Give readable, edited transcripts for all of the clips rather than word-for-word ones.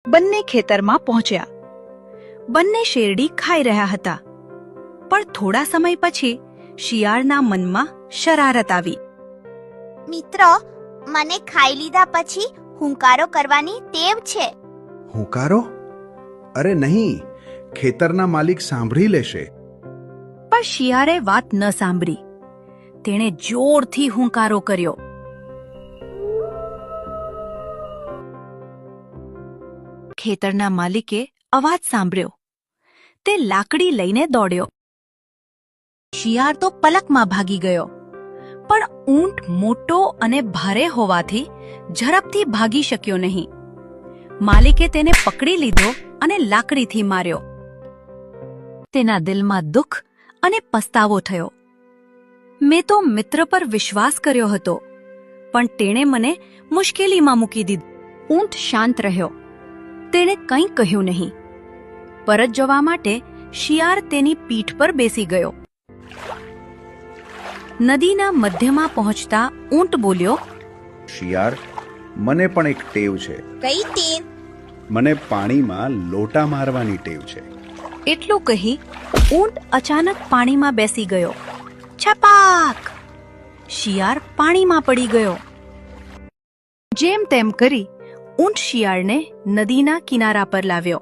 બંને ખેતરમાં પહોંચ્યા. બંને શેરડી ખાઈ રહ્યા હતા. પણ થોડા સમય પછી શિયાળના મનમાં શરારત આવી. મિત્રો, મને ખાઈ લીધા પછી હુંકારો કરવાની ટેવ છે. હુંકારો? અરે નહીં, ખેતરના માલિક સાંભળી લેશે. પણ શિયાળે વાત ન સાંભળી. તેણે જોરથી હુંકારો કર્યો. ખેતરના માલિકે અવાજ સાંભળ્યો. તે લાકડી લઈને દોડ્યો. શિયાળ તો પલકમાં ભાગી ગયો. પણ ઊંટ મોટો અને ભારે હોવાથી ઝડપથી ભાગી શક્યો નહીં. માલિકે તેને પકડી લીધો અને લાકડીથી માર્યો. તેના દિલમાં દુઃખ અને પસ્તાવો થયો. મેં તો મિત્ર પર વિશ્વાસ કર્યો હતો, પણ તેણે મને મુશ્કેલીમાં મૂકી દીધો. ઊંટ શાંત રહ્યો. તેણે કંઈ કહ્યું નહીં. પરત જવા માટે શિયાળ તેની પીઠ પર બેસી ગયો. નદીના મધ્યમાં પહોંચતા ઊંટ બોલ્યો, શિયાળ, મને પણ એક ટેવ છે. કઈ ટેવ? મને પાણીમાં લોટા મારવાની ટેવ છે. એટલું કહી ઊંટ અચાનક પાણીમાં બેસી ગયો. છપાક! શિયાળ પાણીમાં પડી ગયો. જેમ તેમ કરી ઊંટ શિયાળને નદીના કિનારા પર લાવ્યો.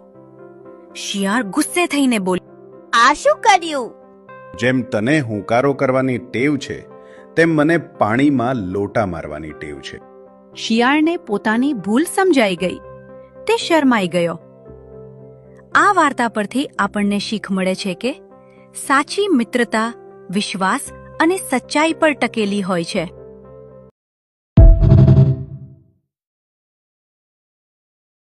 શિયાળ ગુસ્સે થઈને બોલ્યો, આ શું કર્યું? જેમ તને હુંકારો કરવાની ટેવ છે, તેમ મને પાણીમાં લોટા મારવાની ટેવ છે. શિયાળને પોતાની ભૂલ સમજાઈ ગઈ. તે શરમાઈ ગયો. આ વાર્તા પરથી આપણને શીખ મળે છે કે સાચી મિત્રતા વિશ્વાસ અને સચ્ચાઈ પર ટકેલી હોય છે.